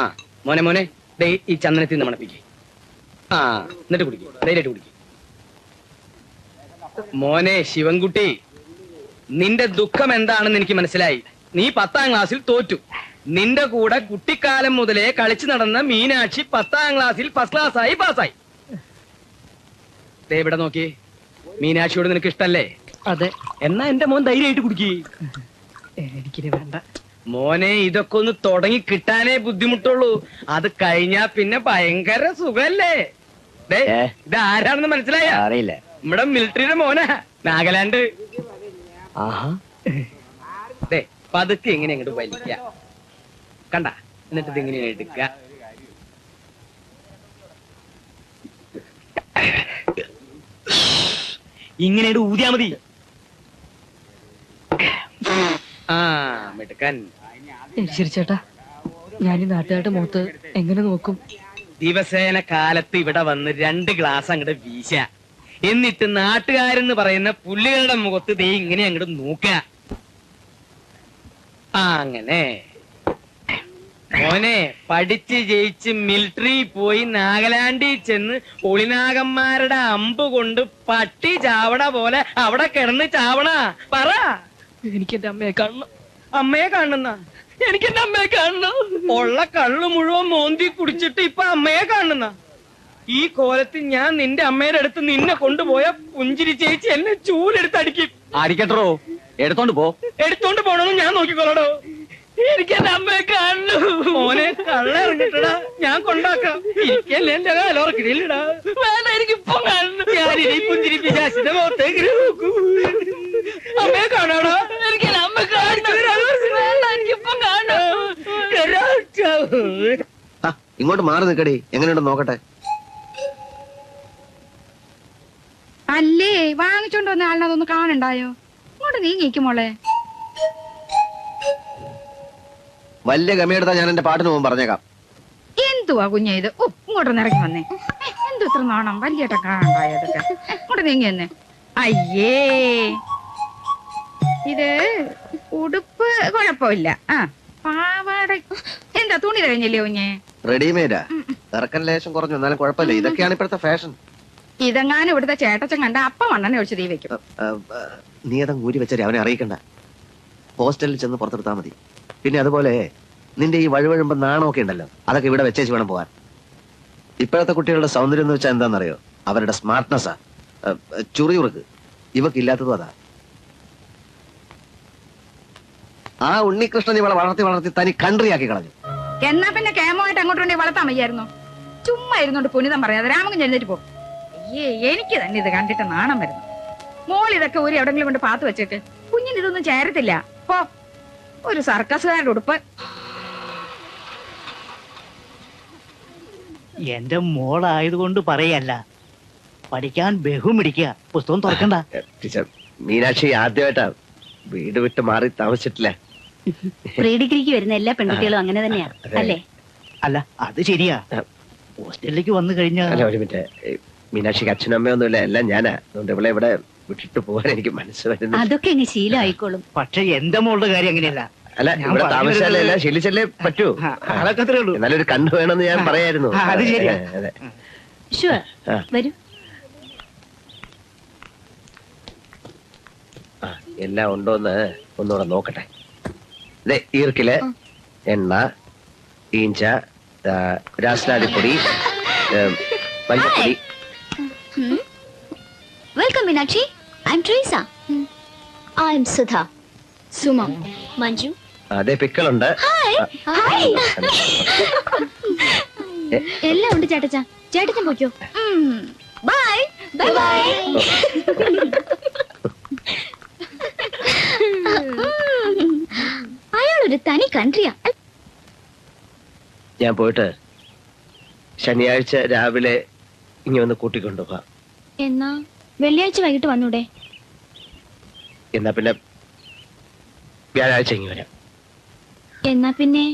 ആ മോനെ മോനെ ദേ ഈ ചന്ദനത്തിൽ നിന്ന് മണപ്പിക്കേ. ആ എന്നിട്ട് കുടിക്കും, ധൈര്യമായിട്ട് കുടിക്കും. മോനെ ശിവൻകുട്ടി, നിന്റെ ദുഃഖം എന്താണെന്ന് എനിക്ക് മനസ്സിലായി. നീ 10ാം ക്ലാസ്സിൽ തോറ്റു. നിന്റെ കൂടെ കുട്ടിക്കാലം മുതലേ കളിച്ചു നടന്ന മീനാക്ഷി 10ാം ക്ലാസ്സിൽ ഫസ്റ്റ് ക്ലാസ്സായി പാസ്സായി. ദേ ഇവിടെ നോക്കി, മീനാക്ഷിയോട് നിനക്ക് ഇഷ്ടല്ലേ? അതെ. എന്നാ എന്റെ മോൻ ധൈര്യമായിട്ട് കുടിക്കേ. എനിക്കിനി വേണ്ട മോനെ, ഇതൊക്കെ ഒന്ന് തുടങ്ങി കിട്ടാനേ ബുദ്ധിമുട്ടുള്ളൂ. അത് കഴിഞ്ഞാ പിന്നെ ഭയങ്കര സുഖല്ലേ. ഇത് ആരാണെന്ന് മനസ്സിലായ? അറിയില്ല. നമ്മുടെ മിലിറ്ററിയുടെ മോനാ, നാഗാലാൻഡ്. പതുക്കെ എങ്ങനെ അങ്ങോട്ട് വലിക്ക, കണ്ട, എന്നിട്ട് ഇത് എങ്ങനെയാണ് എടുക്ക. ഇങ്ങനെ ഊതിയാ മതി. ആ മിടുക്കൻ. ശരി ചേട്ടാ, ഞാൻ ഈ നാട്ടുകാരുടെ മുഖത്ത് എങ്ങനെ നോക്കും? ദിവസേന കാലത്ത് ഇവിടെ വന്ന് 2 ഗ്ലാസ് അങ്ങോട്ട് വീശ, എന്നിട്ട് നാട്ടുകാരെന്ന് പറയുന്ന പുള്ളികളുടെ മുഖത്ത് ദേ ഇങ്ങനെ അങ്ങോട്ട് നോക്ക. അങ്ങനെ മോനെ, പഠിച്ച് ജയിച്ച് മിലിറ്ററി പോയി നാഗാലാൻഡിൽ ചെന്ന് ഒളിനാഗന്മാരുടെ അമ്പ് കൊണ്ട് പട്ടി ചാവണ പോലെ അവിടെ കിടന്ന് ചാവണ. പറ. എനിക്ക് എന്റെ അമ്മയെ കാണണം. അമ്മയെ കാണുന്ന? എനിക്ക് എന്റെ അമ്മയെ കാണണം. ഉള്ള കള്ളു മുഴുവൻ മോന്തി കുടിച്ചിട്ട് ഇപ്പൊ അമ്മയെ കാണുന്ന? ഈ കോലത്തിൽ ഞാൻ നിന്റെ അമ്മയുടെ അടുത്ത് നിന്നെ കൊണ്ടുപോയ പുഞ്ചിരി ചേച്ചി എന്നെ ചൂലെടുത്ത് അടിക്കും. അടിക്കട്ടോ, എടുത്തോണ്ട് പോ. എടുത്തോണ്ട് പോണെന്ന് ഞാൻ നോക്കിക്കോളടോ. എനിക്ക് എന്റെ അമ്മയെ കാണണം. മോനെ, കള്ള ഇറങ്ങിട്ടടാ, ഞാൻ കൊണ്ടാക്കാം. എനിക്കല്ലേ എന്റെ കാലോർക്കിടയിലിടാ. വേണ്ട, എനിക്കിപ്പം കാണണം. ഞാനിനി പുഞ്ചിരി പിശാചിന്റെ മുഖത്തേക്ക് നോക്കൂ. അമ്മയെ കാണാടാ. എനിക്ക് എന്റെ അമ്മ കാണണം. വേണ്ട, എനിക്കിപ്പം കാണണം. ഇങ്ങോട്ട് മാറി നിൽക്കടി, എങ്ങനെയുണ്ടെന്ന് നോക്കട്ടെ. അല്ലേ, വാങ്ങിച്ചോണ്ട് വന്ന ആളിനെ അതൊന്ന് കാണണ്ടായോ? ഇങ്ങോട്ട് നീങ്ങിക്കും മോളെ. വലിയ ഗമയെടുത്താ ഞാൻ എന്റെ പാട്ടിന് പോകും പറഞ്ഞേക്കാം. എന്തുവാ കുഞ്ഞ ഇത്? ഓ, ഇങ്ങോട്ടൊന്ന് ഇറങ്ങി വന്നേ. എന്തു ഇത്ര നാണം, വലിയേട്ട കാണണ്ടായോ ഇതൊക്കെ? ഇങ്ങോട്ട് നീങ്ങി വന്നേ. അയ്യേ, ഇത് ഉടുപ്പ് കുഴപ്പമില്ല. ആ, പാവാട എന്താ തുണി കഴിഞ്ഞില്ലേ കുഞ്ഞെ? റെഡിമെയ്ഡാ, ഇറക്കൻ ലേശം കുറഞ്ഞു, എന്നാലും കുഴപ്പമില്ല. ഇതൊക്കെയാണ് ഇപ്പോഴത്തെ ഫാഷൻ. ഇതെങ്ങാനും ഇവിടുത്തെ ചേട്ടച്ചൻ കണ്ട അപ്പം മണ്ണെണ്ണ ഒഴിച്ച് തീ വെക്കും. നീ അതങ്ങ് ഊരി വെച്ചാൽ അവനെ അറിയിക്കണ്ട. ഹോസ്റ്റലിൽ ചെന്ന് പുറത്തെടുത്താ മതി. പിന്നെ അതുപോലെ നിന്റെ ഈ വഴുവഴുമ്പോ നാണമൊക്കെ ഉണ്ടല്ലോ, അതൊക്കെ ഇവിടെ വെച്ചേച്ച് വേണം പോവാൻ. ഇപ്പോഴത്തെ കുട്ടികളുടെ സൗന്ദര്യം എന്ന് വെച്ചാൽ എന്താണെന്നറിയോ? അവരുടെ സ്മാർട്ട്നെസ്സാ, ചുറിയുറുക്ക്. ഇവക്കില്ലാത്തതും അതാ. ആ ഉണ്ണികൃഷ്ണൻ ഇവളെ വളർത്തി വളർത്തി തനി കൺട്രിയാക്കി കളഞ്ഞു. എന്നാ പിന്നെ കേമമായിട്ട് അങ്ങോട്ടുണ്ടെങ്കിൽ വളർത്താൻ വയ്യായിരുന്നു. ചുമ്മാ ഇരുന്നോണ്ട് പുനിതം പറയാതെ രാമകൻ ചെന്നിട്ട് പോ. അയ്യേ, എനിക്ക് തന്നെ ഇത് കണ്ടിട്ട് നാണം വരുന്നു. മോൾ ഇതൊക്കെ ഒരു എവിടെങ്കിലും കൊണ്ട് പാത്ത് വെച്ചിട്ട് കുഞ്ഞിന് ഇതൊന്നും ചേരത്തില്ല. പോ, ഒരു സർക്കസുകാരുടെ ഉടുപ്പ്. എന്റെ മോളായതുകൊണ്ട് പറയല്ല, പഠിക്കാൻ ബഹുമിടിക്കുക. പുസ്തകം തുറക്കണ്ട. ടീച്ചർ, മീനാക്ഷി ആദ്യമായിട്ടാ വീട് വിട്ട് മാറി താമസിച്ചിട്ടില്ല. പ്രീ ഡിഗ്രിക്ക് വരുന്ന എല്ലാ പെൺകുട്ടികളും അങ്ങനെ തന്നെയാ അല്ലേ? അല്ല, അത് ശരിയാ. ഹോസ്റ്റലിലേക്ക് വന്നു കഴിഞ്ഞാൽ അല്ല, ഒരു മിനിറ്റ്. മീനാക്ഷിക്ക് അച്ഛനും അമ്മയൊന്നുമില്ല, എല്ലാം ഞാനാ. അതുകൊണ്ട് ഇവിടെ ഇവിടെ വിട്ടിട്ട് പോകാൻ എനിക്ക് മനസ്സ് വരുന്നു. അതൊക്കെ അങ്ങ് ശീലമായിക്കോളും. പക്ഷെ എന്റെ മോളുടെ കാര്യം അങ്ങനെയല്ല. അല്ല, ഇവിടെ താമസിച്ചാലേ എല്ലാം ശീലിച്ചല്ലേ പറ്റൂ. അതൊക്കെ അത്രേ ഉള്ളൂ. എന്നാലൊരു കണ്ണ് വേണമെന്ന് ഞാൻ പറയായിരുന്നു. അത് ശരിയാ. അതെ, ഷുവർ, വരൂ. എല്ലാം ഉണ്ടോന്ന് ഒന്നുകൂടെ നോക്കട്ടെ. ഈർക്കില്, എണ്ണ, ഈഞ്ച, രാസ്നാദിപ്പൊടി, മഞ്ഞപ്പൊടി. Welcome Meenakshi. I M Treesa. I M Sudha. Suma. Manju. അതെ, പിക്കളുണ്ട്. എല്ലാം ഉണ്ട് ചേട്ടച്ചാ. ചേട്ടച്ചൻ പോയിക്കോ. Bye bye bye. അയാളൊരു തനി കൺട്രിയാ. ഞാൻ പോയിട്ട് ശനിയാഴ്ച രാവിലെ ഇനി ഒന്ന് കൂട്ടിക്കൊണ്ടുപോവാ. എന്നാ വെള്ളിയാഴ്ച വൈകിട്ട് വന്നൂടെ? എന്നാ പിന്നെ വ്യാഴാഴ്ച ഇങ്ങി വരാം. എന്നാ പിന്നെ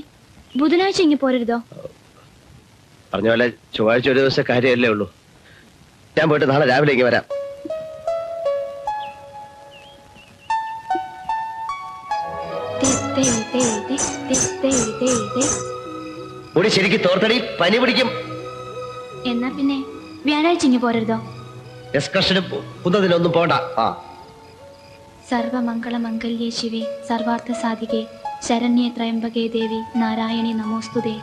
ബുധനാഴ്ച ഇങ്ങി പോരരുതോ? പറഞ്ഞ പോലെ ചൊവ്വാഴ്ച ഒരു ദിവസം കാര്യമല്ലേ ഉള്ളൂ. ഞാൻ പോയിട്ട് നാളെ രാവിലെ ഇങ്ങി വരാം. മുടി ശരിക്കും തോർത്തടി, പനി പിടിക്കും. എന്നാ പിന്നെ വ്യാഴാഴ്ച ഇങ്ങ് പോരരുതോ? എക്സ്കർഷനും കുന്നതിനൊന്നും പോണ്ട. സർവമംഗളമംഗല്യേ ശിവേ സർവാർത്ഥ സാധികേ ശരണ്യേ ത്രയംബകേ ദേവി നാരായണി നമോസ്തുതേ.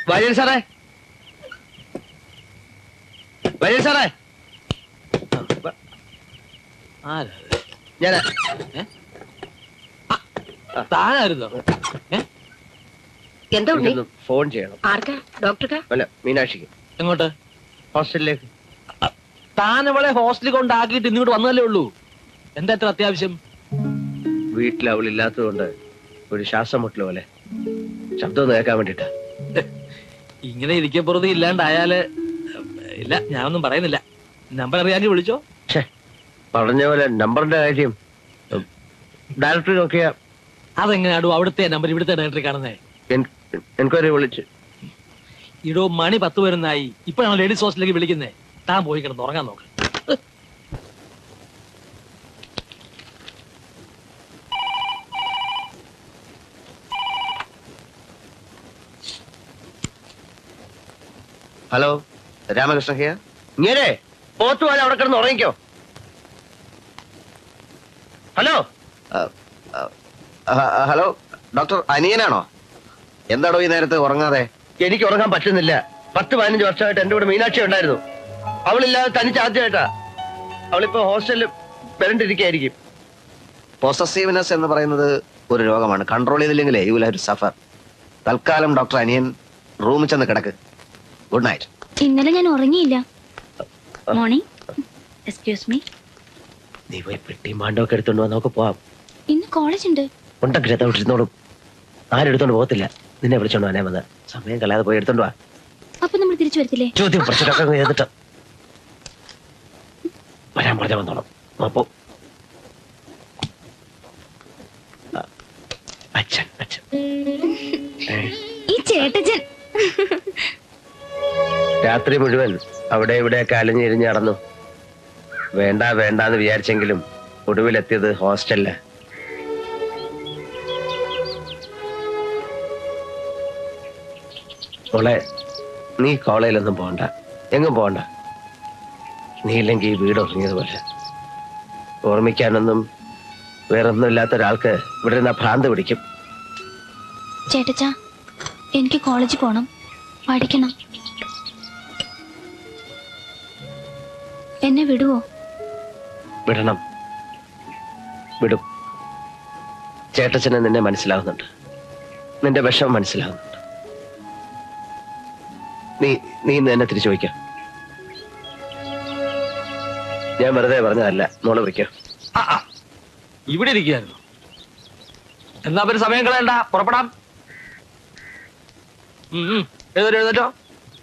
വര്യൻ സാറേ, വര്യൻ സാറേ, ഞാൻ താനായിരുന്നോ? എന്താ ഉണ്ണി? ഫോൺ ചെയ്യണം. ആർക്കാ? ഡോക്ടർക്കാ? അല്ല, മീനാക്ഷിക്ക്. എങ്ങോട്ട്? ഹോസ്റ്റലിലേക്ക്. താൻ അവളെ ഹോസ്റ്റലിൽ കൊണ്ടാക്കിയിട്ട് ഇന്നിങ്ങോട്ട് വന്നതല്ലേ ഉള്ളൂ. എന്താ എത്ര അത്യാവശ്യം? വീട്ടിൽ അവളില്ലാത്തതുകൊണ്ട് ഒരു ശ്വാസം മുട്ടൽ പോലെ ശബ്ദം ഒന്ന് കേൾക്കാൻ വേണ്ടിട്ടാ. ഇങ്ങനെ ഇരിക്കപ്പുറത്ത് ഇല്ലാണ്ടായാല് ഇല്ല, ഞാനൊന്നും പറയുന്നില്ല. നമ്പർ അറിയാമെങ്കിൽ വിളിച്ചോ. പറഞ്ഞ പോലെ നമ്പറിന്റെ കാര്യം ഡയറക്ടറി നോക്കിയാ അതെങ്ങനെയാടോ അവിടുത്തെ നമ്പർ ഇവിടുത്തെ ഡയറക്ടറി കാണുന്നേ? എൻക്വയറി വിളിച്ച്. ഇടോ മണി 10 വരുന്നായി. ഇപ്പോഴാണ് ലേഡീസ് ഹോസ്റ്റലിലേക്ക് വിളിക്കുന്നേ. താൻ പോയി കിടന്ന് ഉറങ്ങാൻ നോക്ക്. Hello, Ramakrishna here. ഇങ്ങനെ പോത്തുപോലെ അവിടെ കിടന്ന് ഉറങ്ങിക്കോ. ഹലോ, ഹലോ, ഡോക്ടർ അനിയനാണോ? എന്താണോ ഈ നേരത്തെ ഉറങ്ങാതെ? എനിക്ക് ഉറങ്ങാൻ പറ്റുന്നില്ല. 10-15 വർഷമായിട്ട് എന്റെ കൂടെ മീനാക്ഷി ഉണ്ടായിരുന്നു. അവളില്ലാതെ തനിച്ച് ആദ്യമായിട്ടാ. അവളിപ്പോ ഹോസ്റ്റലിൽ വരണ്ടിരിക്കായിരിക്കും. പൊസസീവ്നെസ് എന്ന് പറയുന്നത് ഒരു രോഗമാണ്. കൺട്രോൾ ചെയ്തില്ലെങ്കിലേ you will have to suffer. തൽക്കാലം ഡോക്ടർ അനിയൻ റൂമിൽ ചെന്ന് കിടക്ക്. Good night. ഇന്നലെ ഞാൻ ഉറങ്ങിയില്ല. മോർണിംഗ്. Excuse me. നീ പോയി പെട്ടിയും മാണ്ടൊക്കെ എടുത്തോണ്ട് വാ, നമുക്ക് പോവാം. ഇന്ന് കോളേജ് ഉണ്ട്. ഉണ്ടെങ്കിൽ എത്താൻ വിട്ടിരുന്നോളും. ആരും എടുത്തോണ്ട് പോകത്തില്ല. നിന്നെ വിളിച്ചോണ്ട് വാനേ വന്ന്. സമയം കളയാതെ പോയി എടുത്തോണ്ട് വാ. അപ്പൊ നമ്മൾ തിരിച്ചു വരത്തില്ലേ? ചോദ്യം പ്രശ്നമൊക്കെ ചെയ്തിട്ട് വരാൻ പറഞ്ഞ വന്നോളാം. അപ്പോ അച്ഛൻ അച്ഛൻ ഈ ചേട്ടച്ചൻ രാത്രി മുഴുവൻ അവിടെ ഇവിടെയൊക്കെ അലഞ്ഞിരിഞ്ഞ് നടന്നു. വേണ്ട വേണ്ടാന്ന് വിചാരിച്ചെങ്കിലും ഒടുവിലെത്തിയത് ഹോസ്റ്റലില്. മോളെ, നീ കോളേജിലൊന്നും പോകണ്ട, എങ്ങും പോകണ്ട. നീ ഇല്ലെങ്കിൽ ഈ വീട് ഉറങ്ങിയതുപോലെ. ഓർമ്മിക്കാനൊന്നും വേറൊന്നും ഇല്ലാത്ത ഒരാൾക്ക് ഇവിടെ നിന്ന് ഭ്രാന്ത് പിടിക്കും. ചേട്ടച്ചാ, എനിക്ക് കോളേജിൽ പോണം, പഠിക്കണം. എന്നെ വിടുവോ? വിടണം, വിടും. ചേട്ടച്ചനെ നിന്നെ മനസ്സിലാവുന്നുണ്ട്, നിന്റെ വിഷമം മനസ്സിലാവുന്നുണ്ട്. നീ ഇന്ന് എന്നെ തിരിച്ചു വയ്ക്കാം. ഞാൻ വെറുതെ പറഞ്ഞതല്ല. മോള് വയ്ക്കോ. ഇവിടെ ഇരിക്കുകയായിരുന്നു. എന്നാ പിന്നെ സമയം കളയണ്ട, പുറപ്പെടാം. എഴുതേറ്റോ.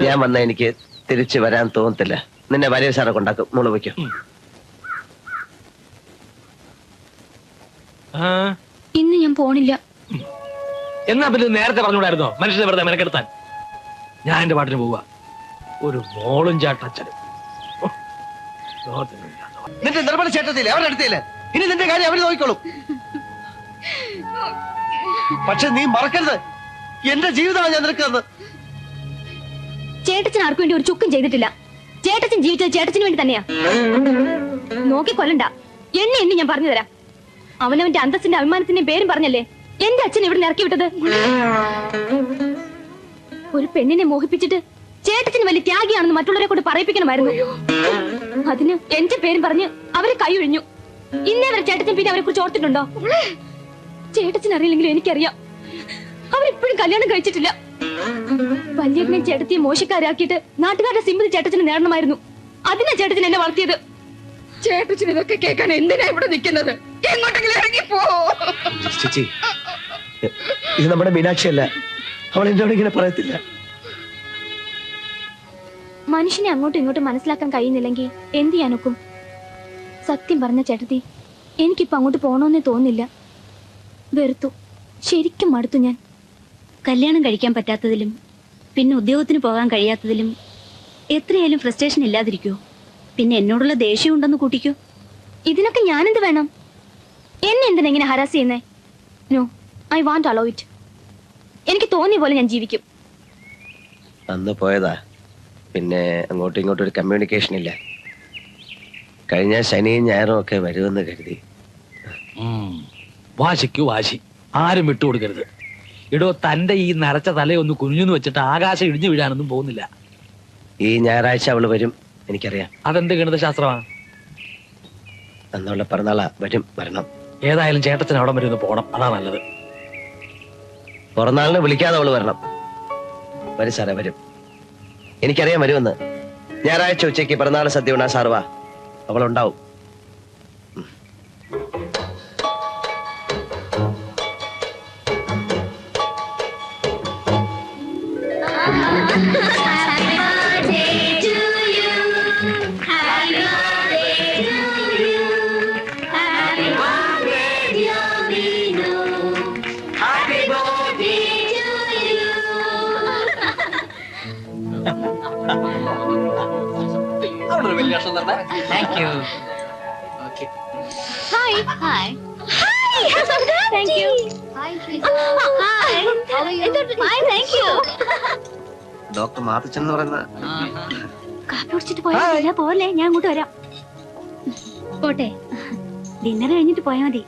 ഞാൻ വന്ന എനിക്ക് തിരിച്ചു വരാൻ തോന്നത്തില്ല. നിന്നെ വലിയ സാറെ കൊണ്ടാക്കും. മോള് വയ്ക്കോ. ഇന്ന് ഞാൻ പോണില്ല. എന്നാ പിന്നെ നേരത്തെ പറഞ്ഞുകൂടായിരുന്നോ മനുഷ്യനെ വെറുതെ മെനക്കെടുത്താൻ? ഞാൻ എന്റെ പാട്ടിന് പോവാ. ഒരു മോളും ചാട്ടച്ഛനും. നിന്റെ നിർമ്മല ചേട്ടത്തില്ലേ, അവരുടെ അടുത്തില്ലേ? ഇനി നിന്റെ കാര്യം അവര് നോക്കിക്കോളും. പക്ഷെ നീ മറക്കരുത്, എന്റെ ജീവിതമാണ് ഞാൻ നിനക്കെന്ന്. ചേട്ടച്ചൻ ആർക്കും വേണ്ടി ഒരു ചുക്കും ചെയ്തിട്ടില്ല. ചേട്ടച്ചൻ ജീവിച്ചത് ചേട്ടച്ചന് വേണ്ടി തന്നെയാ. നോക്കിക്കൊല്ലണ്ട. എണ്ണി ഞാൻ പറഞ്ഞു തരാം. അവനവന്റെ അന്തസ്സിന്റെ അഭിമാനത്തിന്റെയും പേരും പറഞ്ഞല്ലേ എന്റെ അച്ഛൻ ഇവിടെ ഇറക്കി വിട്ടത്. ഒരു പെണ്ണിനെ മോഹിപ്പിച്ചിട്ട് ചേട്ടത്തിന് വലിയ ത്യാഗിയാണെന്ന് മറ്റുള്ളവരെ കൊണ്ട് പറയിപ്പിക്കണമായിരുന്നു. അതിന് എന്റെ പേരും പറഞ്ഞ് അവരെ കൈയൊഴിഞ്ഞു. ഇന്നേ വരെ ചേട്ടച്ചൻ പിന്നെ അവരെ കുറിച്ച് ഓർത്തിട്ടുണ്ടോ? ചേട്ടച്ചൻ അറിയില്ലെങ്കിലും എനിക്കറിയാം. അവരിപ്പോഴും കല്യാണം കഴിച്ചിട്ടില്ല. വല്യമ്മയും ചേട്ടത്തിയെ മോശക്കാരാക്കിയിട്ട് നാട്ടുകാരുടെ സിമ്പതി ചേട്ടച്ചന് നേടണമായിരുന്നു. അതിനാ ചേട്ടച്ചൻ എന്നെ വളർത്തിയത്. ചേട്ടച്ചൻ ഇതൊക്കെ കേൾക്കാൻ എന്തിനാ ഇവിടെ നിൽക്കുന്നത്? എങ്ങോട്ടെങ്കിലും ഇറങ്ങിപ്പോ. ചേച്ചി, ഇത് നമ്മുടെ മീനാക്ഷിയല്ല. അവൾ എന്നോട് ഇങ്ങനെ പറയത്തില്ല. മനുഷ്യനെ അങ്ങോട്ടും ഇങ്ങോട്ടും മനസ്സിലാക്കാൻ കഴിയുന്നില്ലെങ്കിൽ എന്ത് ചെയ്യാനൊക്കും? സത്യം പറഞ്ഞ ചേട്ടത്തി, എനിക്കിപ്പോ അങ്ങോട്ട് പോകണമെന്നേ തോന്നില്ല. വെറുത്തു, ശരിക്കും മടുത്തു ഞാൻ. കല്യാണം കഴിക്കാൻ പറ്റാത്തതിലും പിന്നെ ഉദ്യോഗത്തിന് പോകാൻ കഴിയാത്തതിലും എത്രയായാലും ഫ്രസ്ട്രേഷൻ ഇല്ലാതിരിക്കോ? പിന്നെ എന്നോടുള്ള ദേഷ്യം ഉണ്ടെന്ന് കൂട്ടിക്കോ. ഇതിനൊക്കെ ഞാനെന്ത് വേണം? എന്നെ എന്തിനാ ഇങ്ങനെ ഹരാസ് ചെയ്യുന്നേ? No, I want allow it. തോന്നിയ പോലെ ഞാൻ ജീവിക്കും. അന്ന് പോയതാ, പിന്നെ അങ്ങോട്ടും ഇങ്ങോട്ടും ഒരു കമ്മ്യൂണിക്കേഷൻ ഇല്ല. കഴിഞ്ഞ ശനിയും ഞായറും ഒക്കെ വരുമെന്ന് കരുതി. വാശിക്കു വാശി, ആരും വിട്ടുകൊടുക്കരുത്. ഇടോ, തന്റെ ഈ നരച്ച തലയൊന്ന് കുനിഞ്ഞു വെച്ചിട്ട് ആകാശം ഇടിഞ്ഞു വീഴാനൊന്നും പോകുന്നില്ല. ഈ ഞായറാഴ്ച അവള് വരും, എനിക്കറിയാം. അതെന്ത് ഗണിതശാസ്ത്രമാണ്? അന്നുള്ള പിറന്നാളാ, വരണം. ഏതായാലും ചേട്ടത്തിന് അവിടെ വരെ ഒന്ന് പോണം, അതാ നല്ലത്. പിറന്നാളിന് വിളിക്കാതെ അവള് വരണം. വരും സാറേ, വരും. എനിക്കറിയാം വരുമെന്ന്. ഞായറാഴ്ച ഉച്ചയ്ക്ക് പിറന്നാൾ സദ്യ ഉണ്ണാ സാർ വാ, അവളുണ്ടാവും. ഡോക്ടർ മാത്തച്ചൻ എന്ന് പറയുന്ന കാപ്പി കുടിച്ചിട്ട് പോയാ പോലെ, ഞാൻ അങ്ങോട്ട് വരാം. പോട്ടെ, ഡിന്നർ കഴിഞ്ഞിട്ട് പോയാ മതി.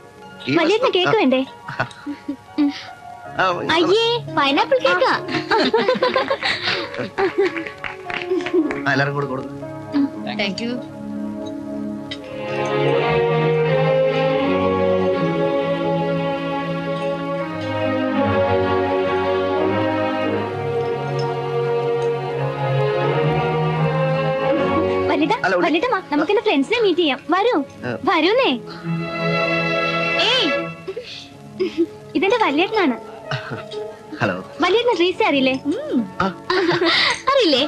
വലിയ കേക്ക് വേണ്ടേ? അയ്യേ, പൈനാപ്പിൾ കേക്കാ. എല്ലാരും കൂടെ കൊടുക്കും. Thank you. നമുക്ക് ഫ്രണ്ട്സിനെ മീറ്റ് ചെയ്യാം. വരൂന്നേ. ഏയ്, ഇതെന്റെ വല്യേട്ടനാണ്. ഹലോ. വല്യേട്ടന് റീസ അറിയില്ലേ? അറിയില്ലേ?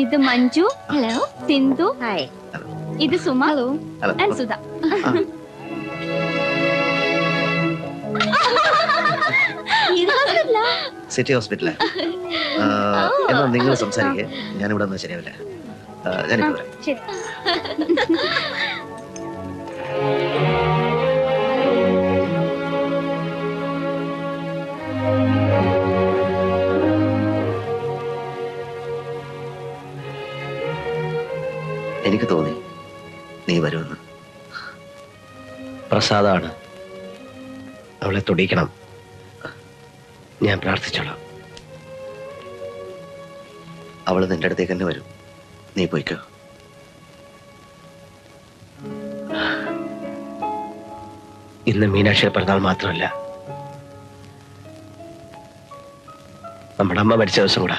ഇത് മഞ്ജു. ഹലോ. സിന്ധു. ഹായ്. ഇത് Suma. Hello. And Sudha. City ഹോസ്പിറ്റലാ. എന്നാ നിങ്ങൾ സംസാരിക്കേ, ഞാനിവിടെ ഒന്നും ശരിയാവില്ല. ഞാനിപ്പോ വരാം. ശരി. എനിക്ക് തോന്നി നീ വരുമെന്ന്. പ്രസാദാണ്, അവളെ തൊടിക്കണം. ഞാൻ പ്രാർത്ഥിച്ചോളാം. അവള് നിന്റെ അടുത്തേക്ക് തന്നെ വരും. നീ പോയിക്കോ. ഇന്ന് മീനാക്ഷിയുടെ പിറന്നാൾ മാത്രമല്ല, നമ്മുടെ അമ്മ മരിച്ച ദിവസം കൂടെ.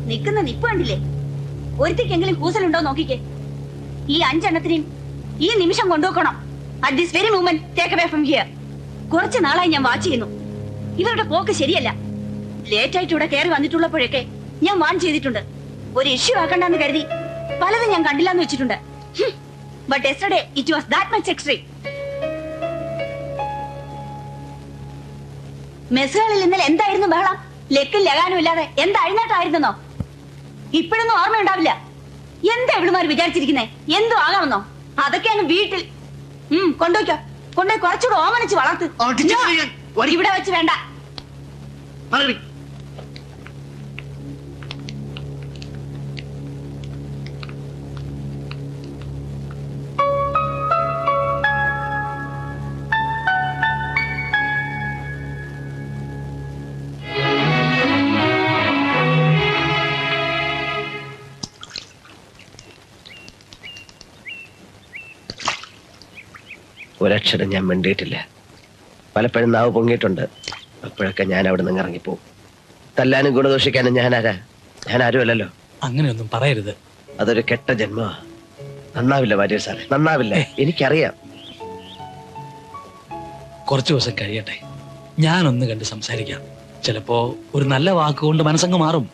നിൽക്കുന്ന നിപ്പ് കണ്ടില്ലേ? ഒരുത്തിക്കെങ്കിലും കൂസലുണ്ടോ നോക്കിക്കേ. ഈ 5 എണ്ണത്തിനെയും ഈ നിമിഷം കൊണ്ടുപോക്കണം. At this very moment take away from here. കുറച്ച് നാളായി ഞാൻ വാച്ച് ചെയ്യുന്നു. ഇവരുടെ പോക്ക് ശരിയല്ല. ലേറ്റ് ആയിട്ട് ഇവിടെ കയറി വന്നിട്ടുള്ളപ്പോഴൊക്കെ ഞാൻ വാൺ ചെയ്തിട്ടുണ്ട്. ഒരു ഇഷ്യൂ ആക്കണ്ടെന്ന് കരുതി പലതും ഞാൻ കണ്ടില്ലാന്ന് വെച്ചിട്ടുണ്ട്. But yesterday it was that much extreme. മെസ്സുകളിൽ ഇന്നലെ എന്തായിരുന്നു ബഹളം? ലെക്കും ലഗാനും ഇല്ലാതെ എന്താ അഴിഞ്ഞാട്ടായിരുന്നോ? ഇപ്പോഴൊന്നും ഓർമ്മയുണ്ടാവില്ല. എന്താ എവിടുമാര് വിചാരിച്ചിരിക്കുന്നേ? എന്തോ ആകാമെന്നോ? അതൊക്കെ അങ്ങ് വീട്ടിൽ കൊണ്ടുപോയിക്കോ. കൊണ്ടുപോയി കുറച്ചുകൂടെ ഓമനിച്ച് വളർത്ത്. ഇവിടെ വെച്ച് വേണ്ട. ഒരക്ഷരം ഞാൻ മിണ്ടിയിട്ടില്ല. പലപ്പോഴും നാവ് പൊങ്ങിയിട്ടുണ്ട്. അപ്പോഴൊക്കെ ഞാൻ അവിടെ നിന്ന് ഇറങ്ങിപ്പോവും. തല്ലാനും ഗുണദോഷിക്കാനും ഞാൻ ആരുമല്ലല്ലോ. അങ്ങനെയൊന്നും പറയരുത്. അതൊരു കെട്ട ജന്മ. നന്നാവില്ല വാര്യർ സാറേ, നന്നാവില്ല. എനിക്കറിയാം. കുറച്ചു ദിവസം കഴിയട്ടെ, ഞാനൊന്ന് കണ്ട് സംസാരിക്കാം. ചിലപ്പോ ഒരു നല്ല വാക്കുകൊണ്ട് മനസ്സങ്ങ് മാറും.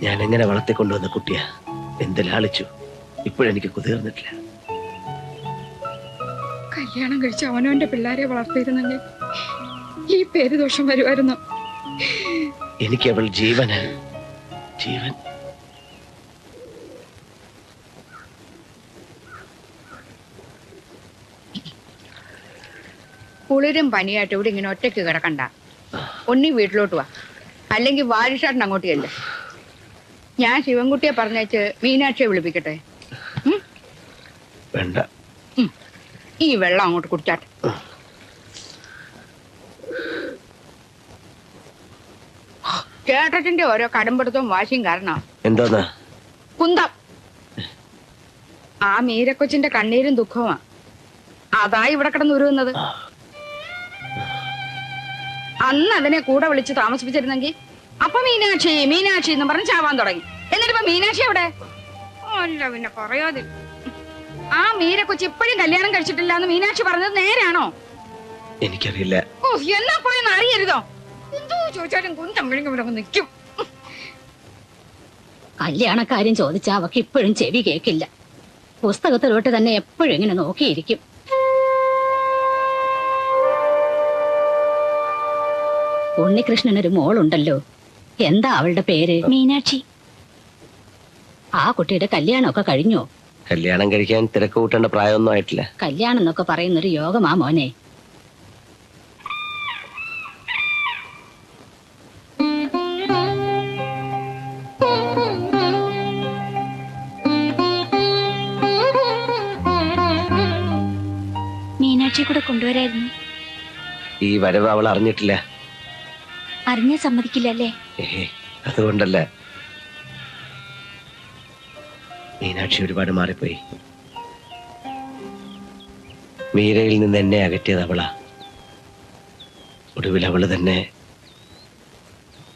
ഞാൻ എങ്ങനെ വളർത്തിക്കൊണ്ടുവന്ന കുട്ടിയാ, എന്ത് ലാളിച്ചു. ഇപ്പോഴെനിക്ക് കുതിർന്നിട്ടില്ല. കല്യാണം കഴിച്ച് അവനവന്റെ പിള്ളേരെ വളർത്തിയിരുന്നെങ്കിൽ ഈ പേര് ദോഷം വരുമായിരുന്നു. എനിക്ക് അവൾ ജീവൻ. കുളിരും പനിയായിട്ട് ഇവിടെ ഇങ്ങനെ ഒറ്റയ്ക്ക് കിടക്കണ്ട. ഒന്നി വീട്ടിലോട്ട് വാ, അല്ലെങ്കിൽ വാരിഷാട്ടിന് അങ്ങോട്ട് ചെല്ല്. ഞാൻ ശിവൻകുട്ടിയെ പറഞ്ഞേച്ച് മീനാക്ഷിയെ വിളിപ്പിക്കട്ടെ. വേണ്ട. ഈ വെള്ളം അങ്ങോട്ട് കുടിച്ചാട്ടെ. ചേട്ടത്തിന്റെ ഓരോ കടമ്പെടുത്തവും വാശിയും കാരണം എന്തോന്നാ കുന്തം. ആ മീരക്കൊച്ചിന്റെ കണ്ണീരും ദുഃഖവുമാ. അതാ ഇവിടെ കിടന്ന് ഉരുവുന്നത്. അന്ന് അതിനെ കൂടെ വിളിച്ച് താമസിപ്പിച്ചിരുന്നെങ്കിൽ അപ്പൊ മീനാക്ഷി മീനാക്ഷി എന്ന് പറഞ്ഞ് ചാവാൻ തുടങ്ങി. എന്നിട്ടിപ്പോ മീനാക്ഷി എവിടെ? അല്ല പിന്നെ പറയാതെ. ആ മീരക്കൊച്ചി ഇപ്പോഴും കല്യാണം കഴിച്ചിട്ടില്ല എന്ന് മീനാക്ഷി പറഞ്ഞത് നേരാണോ? എനിക്കറിയില്ല. ഓ, എന്നാ പോയെന്ന് അറിയരുതോ? എന്തോ ചോദിച്ചാലും കുന്തം വിഴുങ്ങി നിൽക്കും. കല്യാണക്കാര്യം ചോദിച്ചാ അവക്ക് ഇപ്പോഴും ചെവി കേക്കില്ല. പുസ്തകത്തിലോട്ട് തന്നെ എപ്പോഴും ഇങ്ങനെ നോക്കിയിരിക്കും. ഉണ്ണികൃഷ്ണനൊരു മോളുണ്ടല്ലോ, എന്താ അവളുടെ പേര്? മീനാക്ഷി. ആ കുട്ടിയുടെ കല്യാണമൊക്കെ കഴിഞ്ഞോ? കല്യാണം കഴിക്കാൻ തിരക്ക് കൂട്ടേണ്ട പ്രായമൊന്നും ആയിട്ടില്ല. കല്യാണം എന്നൊക്കെ പറയുന്നൊരു യോഗമാ മോനെ. മീനാക്ഷിയെ കൂടെ കൊണ്ടുവരായിരുന്നു. ഈ വരവ് അവൾ അറിഞ്ഞിട്ടില്ല. അറിഞ്ഞാ സമ്മതിക്കില്ലല്ലേ? അതുകൊണ്ടല്ല, മീനാക്ഷി ഒരുപാട് മാറിപ്പോയി. മീരയിൽ നിന്ന് എന്നെ അകറ്റിയത് അവളാ. ഒടുവിൽ അവള് തന്നെ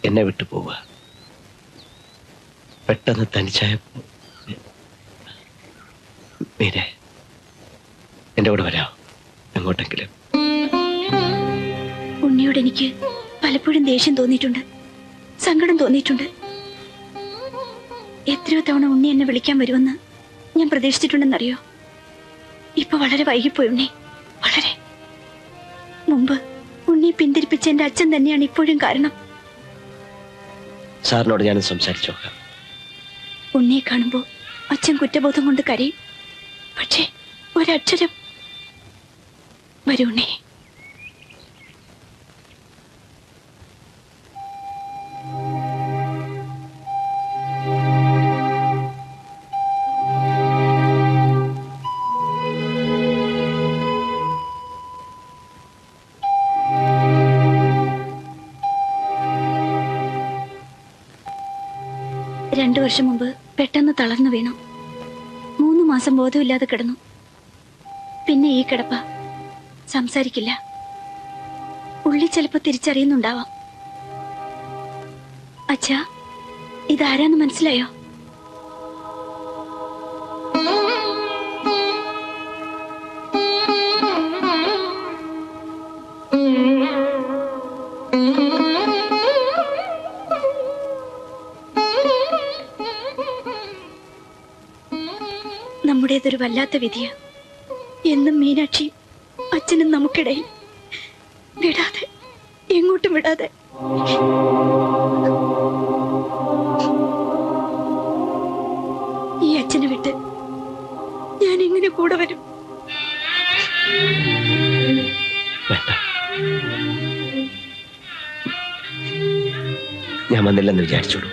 എന്നെ വിട്ടു പോവുക. പെട്ടെന്ന് തനിച്ചായ മീരെ, എന്റെ കൂടെ വരാം എങ്ങോട്ടെങ്കിലും. ഉണ്ണിയോട് എനിക്ക് പലപ്പോഴും ദേഷ്യം തോന്നിയിട്ടുണ്ട്, സങ്കടം തോന്നിയിട്ടുണ്ട്. എത്രയോ തവണ ഉണ്ണി എന്നെ വിളിക്കാൻ വരുമെന്ന് ഞാൻ പ്രതീക്ഷിച്ചിട്ടുണ്ടെന്നറിയോ? ഇപ്പൊ വളരെ വൈകിപ്പോയി ഉണ്ണി, വളരെ. മുമ്പ് ഉണ്ണിയെ പിന്തിരിപ്പിച്ച എന്റെ അച്ഛൻ തന്നെയാണ് ഇപ്പോഴും കാരണം. സാറിനോട് ഞാൻ സംസാരിച്ചു നോക്കാം. ഉണ്ണിയെ കാണുമ്പോ അച്ഛൻ കുറ്റബോധം കൊണ്ട് കരയും, പക്ഷേ ഒരക്ഷരം. വരൂ ഉണ്ണി. രണ്ടു വർഷം മുമ്പ് പെട്ടെന്ന് തളർന്നു വീണു. 3 മാസം ബോധമില്ലാതെ കിടന്നു. പിന്നെ ഈ കിടപ്പ. സംസാരിക്കില്ല. ഉള്ളി ചിലപ്പോ തിരിച്ചറിയുന്നുണ്ടാവാം. അച്ഛാ, ഇതാരാന്ന് മനസ്സിലായോ? നമ്മുടേതൊരു വല്ലാത്ത വിധിയ. എന്നും മീനാക്ഷി അച്ഛനും നമുക്കിടയിൽ, വിടാതെ, എങ്ങോട്ടും വിടാതെ. ഈ അച്ഛനെ വിട്ട് ഞാൻ എങ്ങനെ കൂടെ വരും? ഞാൻ വന്നില്ലെന്ന് വിചാരിച്ചോളൂ.